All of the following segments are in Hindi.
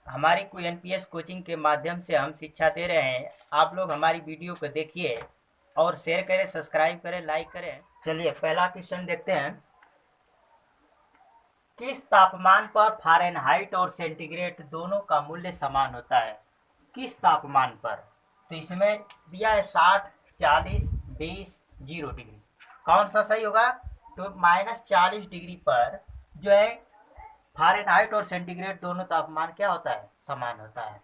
हमारी कोई एनपीएस कोचिंग के माध्यम से हम शिक्षा दे रहे हैं। आप लोग हमारी वीडियो को देखिए और शेयर करें, सब्सक्राइब करें, लाइक करें। चलिए पहला क्वेश्चन देखते हैं। किस तापमान पर फ़ारेनहाइट और सेंटीग्रेड दोनों का मूल्य समान होता है? किस तापमान पर? तो इसमें दिया है 60, 40, 20, 0 डिग्री। कौन सा सही होगा? तो -40 डिग्री पर जो है फ़ारेनहाइट और सेंटीग्रेड दोनों तापमान क्या होता है? समान होता है।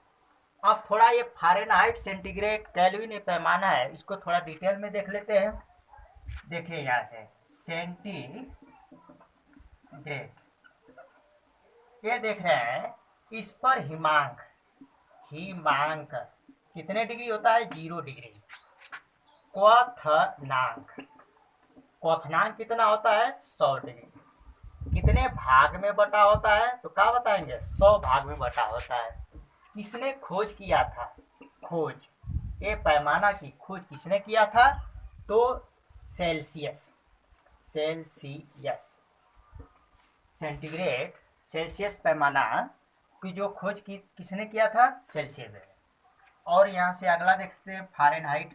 अब थोड़ा ये फ़ारेनहाइट, सेंटीग्रेड, केल्विन ये पैमाना है, इसको थोड़ा डिटेल में देख लेते हैं। देखिए यहाँ से सेंटीग्रेड, ये देख रहे हैं, इस पर हिमांक हिमांक कितने डिग्री होता है? 0 डिग्री। क्वथनांक क्वथनांक कितना होता है? 100 डिग्री। कितने भाग में बटा होता है? तो क्या बताएंगे? 100 भाग में बटा होता है। किसने खोज किया था? खोज, ये पैमाना की खोज किसने किया था? तो सेल्सियस सेंटीग्रेड सेल्सियस पैमाना की जो खोज की किसने किया था? सेल्सियस ने। और यहाँ से अगला देखते हैं फ़ारेनहाइट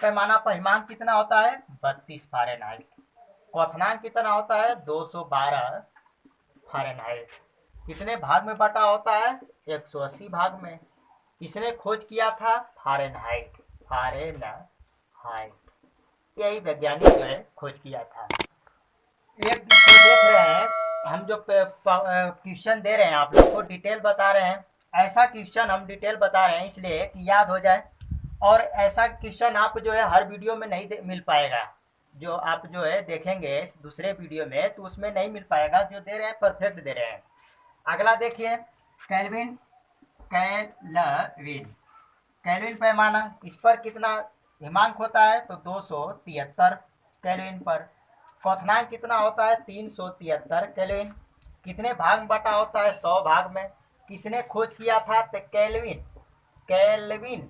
पैमाना पर हिमांक कितना होता है? 32 फ़ारेनहाइट। क्वथनांक कितना होता है? 212 फ़ारेनहाइट। कितने भाग में बटा होता है? 180 भाग में। किसने खोज किया था? फ़ारेनहाइट। यही वैज्ञानिक जो है खोज किया था। एक देख रहे हैं, हम जो क्वेश्चन दे रहे हैं आप लोग को डिटेल बता रहे हैं। ऐसा क्वेश्चन हम डिटेल बता रहे हैं इसलिए कि याद हो जाए। और ऐसा क्वेश्चन आप जो है हर वीडियो में नहीं मिल पाएगा। जो आप जो है देखेंगे दूसरे वीडियो में तो उसमें नहीं मिल पाएगा। जो दे रहे हैं परफेक्ट दे रहे हैं। अगला देखिए केल्विन कैलविन केल्विन पैमाना, इस पर कितना हिमांक होता है? तो 273 केल्विन पर। क्वथनांक कितना होता है? 373 केल्विन। कितने भाग में बटा होता है? 100 भाग में। किसने खोज किया था? तो केल्विन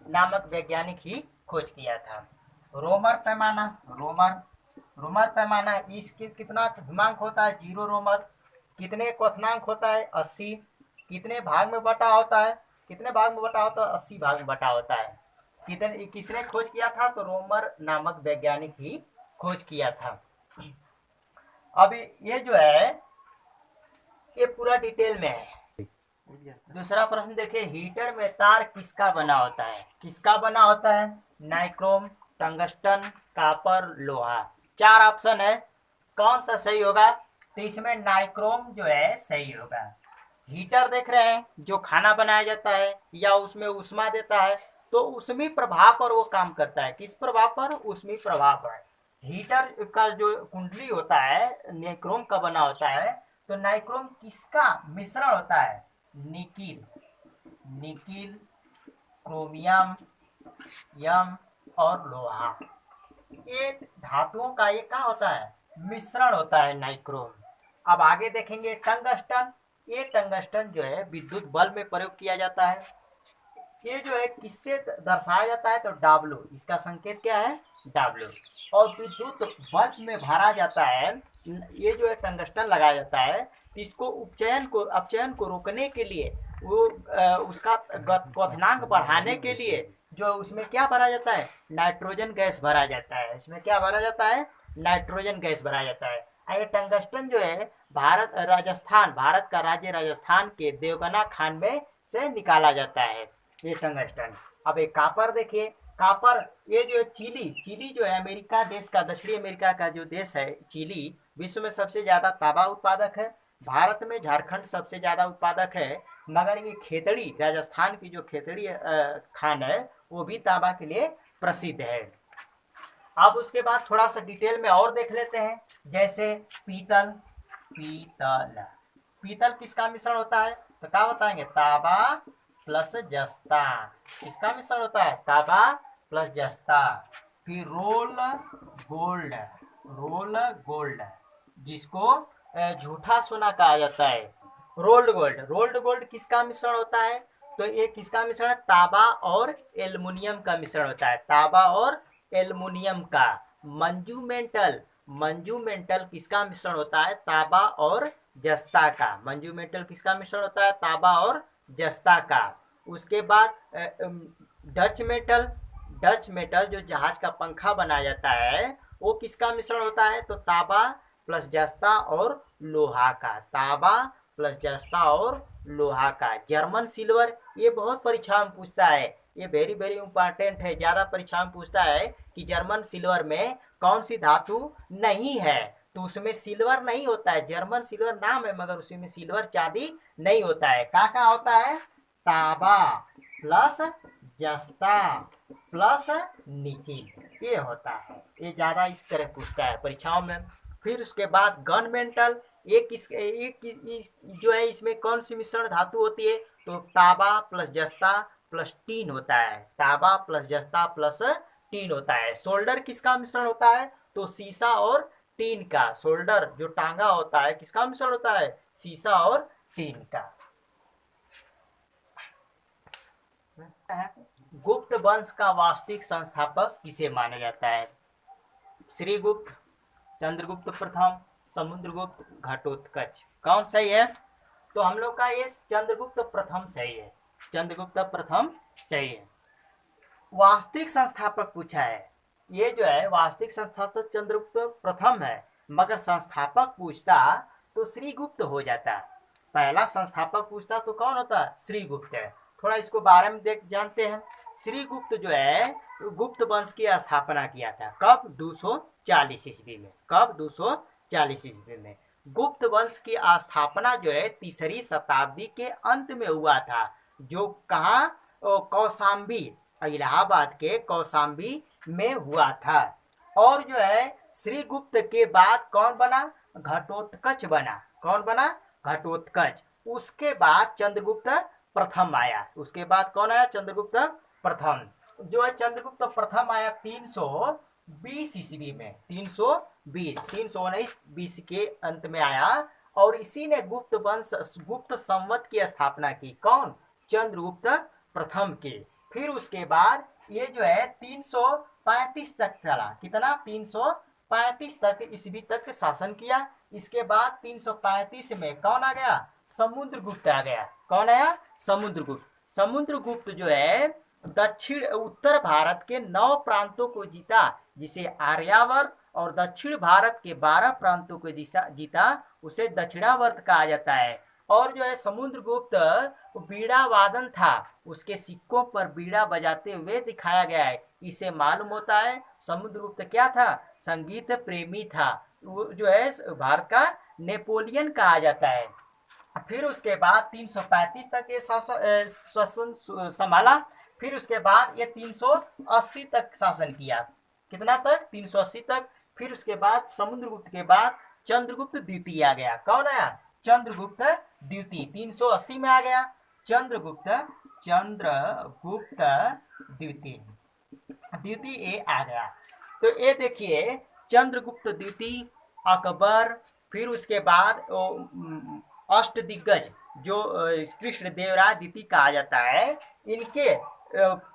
नामक वैज्ञानिक ही खोज किया था। रोमर पैमाना, इसके कितना हिमांक होता है? 0 रोमर। कितने क्वथनांक होता है? 80। कितने भाग में बटा होता है? 80 भाग में बटा होता है। किसने खोज किया था? तो रोमर नामक वैज्ञानिक ही खोज किया था। अब ये जो है ये पूरा डिटेल में है। दूसरा प्रश्न देखिए, हीटर में तार किसका बना होता है? नाइक्रोम, टंगस्टन, कापर, लोहा। 4 ऑप्शन है, कौन सा सही होगा? तो इसमें नाइक्रोम जो है सही होगा। हीटर देख रहे हैं, जो खाना बनाया जाता है या उसमें उष्मा देता है, तो उष्मी प्रभाव पर वो काम करता है। किस प्रभाव पर? उष्मी प्रभाव पर। हीटर का जो कुंडली होता है नाइक्रोम का बना होता है। तो नाइक्रोम किसका मिश्रण होता है? निकिल, क्रोमियम, यम और लोहा। ये धातुओं का ये क्या होता है? मिश्रण होता है नाइक्रोम। अब आगे देखेंगे टंगस्टन। ये टंगस्टन जो है विद्युत बल्ब में प्रयोग किया जाता है। ये जो है किससे दर्शाया जाता है? तो डब्ल्यू, इसका संकेत क्या है? डब्ल्यू। और विद्युत बल्ब में भरा जाता है, ये जो है टंगस्टन लगाया जाता है। इसको अपचयन को रोकने के लिए वो उसका क्वथनांक बढ़ाने के लिए जो उसमें क्या भरा जाता है? नाइट्रोजन गैस भरा जाता है। इसमें क्या भरा जाता है? नाइट्रोजन गैस भरा जाता है। ये टंगस्टन जो है भारत का राज्य राजस्थान के देवगना खान में से निकाला जाता है ये टंगस्टन। अब एक कापर देखिए। कापर, ये जो चिली जो है अमेरिका देश का, दक्षिणी अमेरिका का जो देश है चिली, विश्व में सबसे ज़्यादा तांबा उत्पादक है। भारत में झारखंड सबसे ज़्यादा उत्पादक है। मगर ये खेतड़ी, राजस्थान की जो खेतड़ी खान है वो भी तांबा के लिए प्रसिद्ध है। अब उसके बाद थोड़ा सा डिटेल में और देख लेते हैं। जैसे पीतल पीतल किसका मिश्रण होता है? तो क्या बताएंगे? तांबा प्लस जस्ता। किसका मिश्रण होता है? तांबा प्लस जस्ता। फिर रोल गोल्ड, जिसको झूठा सोना कहा जाता है। रोल्ड गोल्ड किसका मिश्रण होता है? तो ये किसका मिश्रण है? तांबा और एल्युमिनियम का मिश्रण होता है। तांबा और एल्युमिनियम का। मंजूमेंटल मंजूमेंटल किसका मिश्रण होता है? तांबा और जस्ता का। मंजूमेंटल किसका मिश्रण होता है? तांबा और जस्ता का। उसके बाद डच मेटल। डच मेटल जो जहाज का पंखा बनाया जाता है वो किसका मिश्रण होता है? तो तांबा प्लस जस्ता और लोहा का। तांबा प्लस जस्ता और लोहा का। जर्मन सिल्वर, ये बहुत परीक्षा में पूछता है, ये वेरी वेरी इंपॉर्टेंट है, ज्यादा परीक्षा में पूछता है कि जर्मन सिल्वर में कौन सी धातु नहीं है? तो उसमें सिल्वर नहीं होता है। जर्मन सिल्वर नाम है मगर उसमें सिल्वर चांदी नहीं होता है। क्या होता है? तांबा प्लस जस्ता प्लस निकिल, ये होता है। ये ज्यादा इस तरह पूछता है परीक्षाओं में। फिर उसके बाद गन मेंटल, जो है इसमें कौन सी मिश्रण धातु होती है? तो तांबा प्लस जस्ता प्लस टीन होता है। तांबा प्लस जस्ता प्लस टीन होता है। सोल्डर किसका मिश्रण होता है? तो सीसा और टीन का। सोल्डर जो टांगा होता है किसका मिश्रण होता है? सीसा और टीन का। गुप्त वंश का वास्तविक संस्थापक किसे माना जाता है? श्रीगुप्त, चंद्रगुप्त प्रथम, समुद्रगुप्त, घटोत्कच। कौन सही है? तो हम लोग का ये चंद्रगुप्त प्रथम सही है। चंद्रगुप्त प्रथम सही है। वास्तविक संस्थापक पूछा है, ये जो है वास्तविक संस्थापक चंद्रगुप्त प्रथम है, मगर संस्थापक पूछता तो श्रीगुप्त हो जाता। पहला संस्थापक पूछता तो कौन होता? श्रीगुप्त है। थोड़ा इसको बारे में देख जानते हैं। श्रीगुप्त जो है गुप्त वंश की स्थापना किया था। कब? 240 ईस्वी में। कब? 240 ईस्वी में। गुप्त वंश की स्थापना जो है 3री शताब्दी के अंत में हुआ था। जो कहाँ? कौशाम्बी, इलाहाबाद के कौशाम्बी में हुआ था। और जो है श्रीगुप्त के बाद कौन बना? घटोत्कच बना। कौन बना? घटोत्कच। उसके बाद चंद्रगुप्त प्रथम आया। उसके बाद कौन आया? चंद्रगुप्त प्रथम। जो है चंद्रगुप्त प्रथम आया 320 ईस्वी में। 320, 319 के अंत में आया। और इसी ने गुप्त वंश, गुप्त संवत की स्थापना की। कौन? चंद्रगुप्त प्रथम की। फिर उसके बाद ये जो है 335 तक चला। कितना? 335 तक ईस्वी तक शासन किया। इसके बाद 335 में कौन आ गया? समुद्रगुप्त आ गया। कौन आया? समुद्रगुप्त। समुद्रगुप्त जो है दक्षिण उत्तर भारत के 9 प्रांतों को जीता, जिसे आर्यावर्त, और दक्षिण भारत के 12 प्रांतों को जीता, उसे दक्षिणावर्त कहा जाता है। और जो है समुद्रगुप्त बीड़ा वादन था, उसके सिक्कों पर बीड़ा बजाते हुए दिखाया गया है। इसे मालूम होता है समुद्रगुप्त क्या था? संगीत प्रेमी था। वो जो है भारत का नेपोलियन कहा जाता है। फिर उसके बाद 335 तक ये शासन संभाला। फिर उसके बाद ये 380 तक शासन किया। कितना तक? 380 तक। फिर उसके बाद समुद्रगुप्त के बाद चंद्रगुप्त द्वितीय आ गया। कौन आया? चंद्रगुप्त द्वितीय 380 में आ गया। चंद्रगुप्त द्वितीय ये आ गया। तो ये देखिए चंद्रगुप्त द्वितीय, अकबर, फिर उसके बाद अष्टदिग्गज जो कृष्णदेवराय द्वितीय कहा जाता है, इनके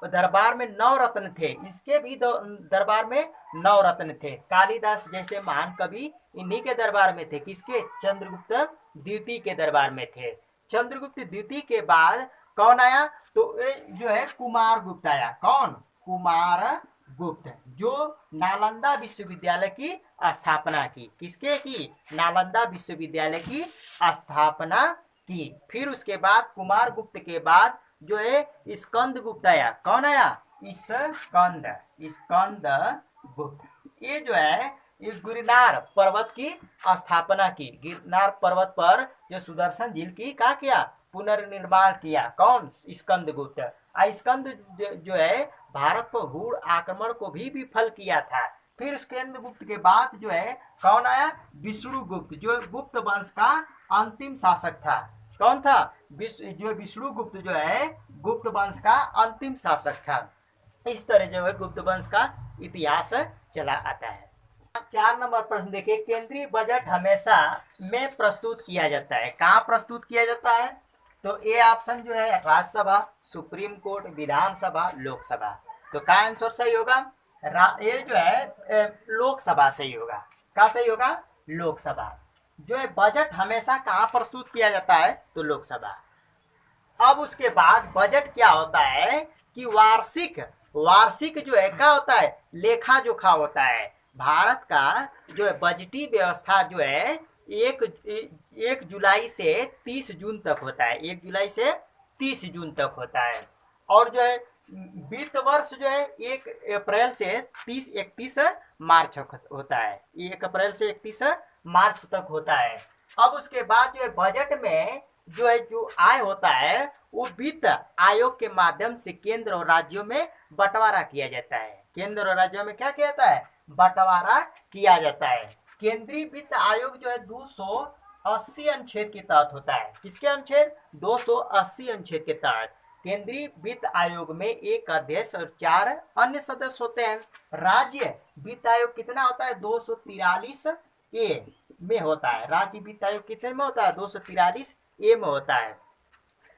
दरबार में 9 रत्न थे। इसके भी दरबार में 9 रत्न थे। कालिदास जैसे महान कवि इन्हीं के दरबार में थे। किसके? चंद्रगुप्त द्वितीय के दरबार में थे। चंद्रगुप्त द्वितीय के बाद कौन आया? तो जो है कुमार गुप्त आया। कौन? कुमार गुप्त, जो नालंदा विश्वविद्यालय की स्थापना की। किसके की? नालंदा विश्वविद्यालय की स्थापना की। फिर उसके बाद कुमार गुप्त के बाद जो है स्कंद गुप्त आया। कौन आया? स्कंद गुप्त। ये जो है इस गिरनार पर्वत की स्थापना की। गिरनार पर्वत पर जो सुदर्शन झील की क्या किया? पुनर्निर्माण किया। कौन? स्कंद गुप्त। स्कंद जो है भारत पर हुड़ आक्रमण को भी विफल किया था। फिर स्कंद गुप्त के बाद जो है कौन आया? विष्णुगुप्त, जो गुप्त वंश का अंतिम शासक था। कौन था? विष्णुगुप्त जो है गुप्त वंश का अंतिम शासक था। इस तरह जो है गुप्त वंश का इतिहास चला आता है। 4 नंबर प्रश्न देखिए, केंद्रीय बजट हमेशा में प्रस्तुत किया जाता है। कहाँ प्रस्तुत किया जाता है? तो ए ऑप्शन जो है राज्यसभा, सुप्रीम कोर्ट, विधानसभा, लोकसभा। तो क्या आंसर सही होगा? ये जो है लोकसभा सही होगा। क्या सही होगा? लोकसभा। जो है बजट हमेशा कहाँ प्रस्तुत किया जाता है? तो लोकसभा। अब उसके बाद बजट क्या होता है कि वार्षिक वार्षिक जो है क्या होता है? लेखा जोखा होता है। भारत का जो है बजटीय व्यवस्था जो है एक 1 जुलाई से 30 जून तक होता है। 1 जुलाई से 30 जून तक होता है। और जो है वित्त वर्ष जो है 1 अप्रैल से 31 मार्च होता है। 1 अप्रैल से 31 मार्च तक होता है। अब उसके बाद जो है बजट में जो है जो आय होता है वो वित्त आयोग के माध्यम से केंद्र और राज्यों में बंटवारा किया जाता है। केंद्र और राज्यों में क्या किया जाता है? बंटवारा किया जाता है। केंद्रीय वित्त आयोग जो है 280 अनुच्छेद के तहत होता है। किसके अनुच्छेद? 280 अनुच्छेद के तहत। केंद्रीय वित्त आयोग में एक अध्यक्ष और 4 अन्य सदस्य होते हैं। राज्य वित्त आयोग कितना होता है? 243 ए में होता है। राज्य वित्त आयोग कितने में होता है? 243 ए में होता है।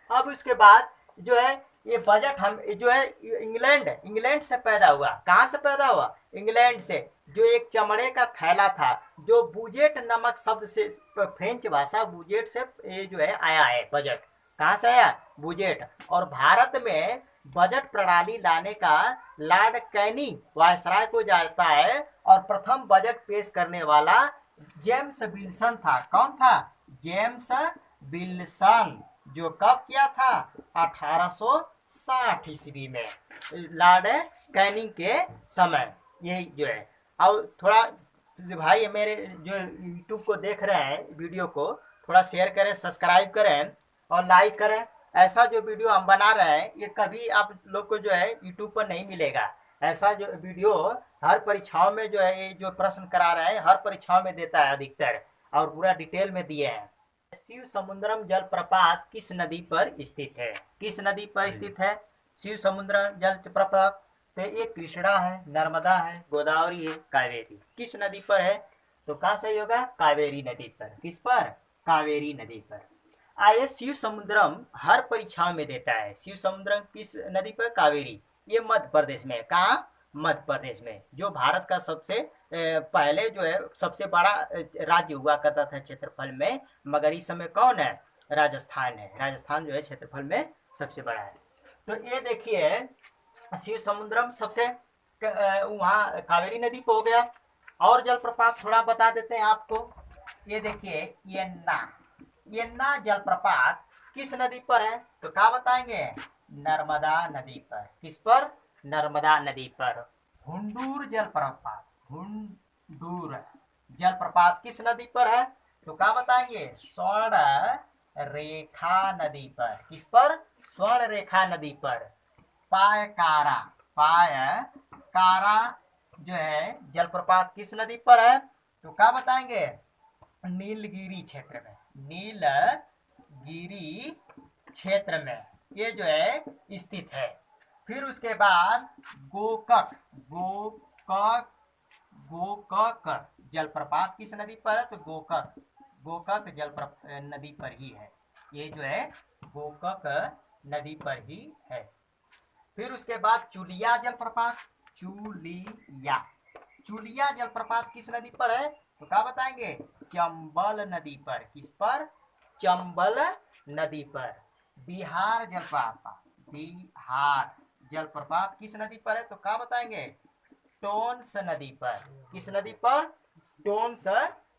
अब उसके बाद जो है ये बजट हम जो है इंग्लैंड से पैदा हुआ। कहाँ से पैदा हुआ? इंग्लैंड से। जो एक चमड़े का थैला था जो बुजेट नामक शब्द से, फ्रेंच भाषा बुजेट से ये जो है आया है बजट। कहाँ से आया? बुजेट। और भारत में बजट प्रणाली लाने का लॉर्ड कैनिंग वायसराय को जाता है। और प्रथम बजट पेश करने वाला जेम्स विल्सन था। कौन था? James Wilson. जो कब किया था? 1860 ईस्वी में, लॉर्ड कैनिंग के समय। यही जो है। और थोड़ा भाई मेरे जो यूट्यूब को देख रहे हैं वीडियो को थोड़ा शेयर करें, सब्सक्राइब करें और लाइक करें। ऐसा जो वीडियो हम बना रहे हैं ये कभी आप लोग को जो है यूट्यूब पर नहीं मिलेगा। ऐसा जो वीडियो हर परीक्षाओं में जो है ये जो प्रश्न करा रहे हैं हर परीक्षाओं में देता है अधिकतर, और पूरा डिटेल में दिए हैं। शिव समुद्रम जलप्रपात किस नदी पर स्थित है? किस नदी पर स्थित है शिव समुद्रम जलप्रपात? तो एक कृष्णा है, नर्मदा है, गोदावरी है, कावेरी। किस नदी पर है? तो कहाँ सही होगा? कावेरी नदी पर। किस पर? कावेरी नदी पर। आइए, शिव समुद्रम हर परीक्षाओं में देता है। शिव समुद्रम किस नदी पर? कावेरी। ये मध्य प्रदेश में। कहाँ? मध्य प्रदेश में। जो भारत का सबसे पहले जो है सबसे बड़ा राज्य हुआ करता था क्षेत्रफल में, मगर इस समय कौन है? राजस्थान है। राजस्थान जो है क्षेत्रफल में सबसे बड़ा है। तो ये देखिए शिव समुद्रम सबसे वहाँ कावेरी नदी पे हो गया। और जलप्रपात थोड़ा बता देते हैं आपको। ये देखिए येन्ना जलप्रपात किस नदी पर है? तो क्या बताएंगे? नर्मदा नदी पर। किस पर? नर्मदा नदी पर। हुंडूर जलप्रपात किस नदी पर है? तो क्या बताएंगे? स्वर्ण रेखा नदी पर। किस पर? स्वर्ण रेखा नदी पर। पायकारा जो है जलप्रपात किस नदी पर है? तो क्या बताएंगे? नीलगिरी क्षेत्र में। नीलगिरी क्षेत्र में ये जो है स्थित है। फिर उसके बाद गोकक जलप्रपात किस नदी पर है? तो गोकक नदी पर ही है। ये जो है गोकक नदी पर ही है। फिर उसके बाद चुलिया जलप्रपात किस नदी पर है? तो क्या बताएंगे? चंबल नदी पर। किस पर? चंबल नदी पर। बिहार जलप्रपात किस नदी पर है? तो क्या बताएंगे? टोंस नदी पर। किस नदी पर? टोंस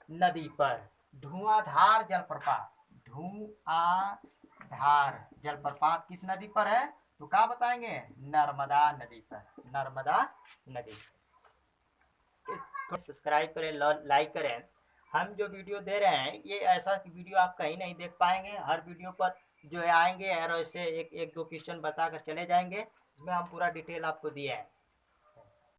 नदी पर। धुआंधार जलप्रपात किस नदी पर है? तो क्या बताएंगे? नर्मदा नदी पर। नर्मदा नदी। सब्सक्राइब करें, लाइक करें। हम जो वीडियो दे रहे हैं ये ऐसा वीडियो आप कहीं नहीं देख पाएंगे। हर वीडियो पर जो है आएंगे और ऐसे एक दो क्वेश्चन बताकर चले जाएंगे। इसमें हम पूरा डिटेल आपको दिए हैं।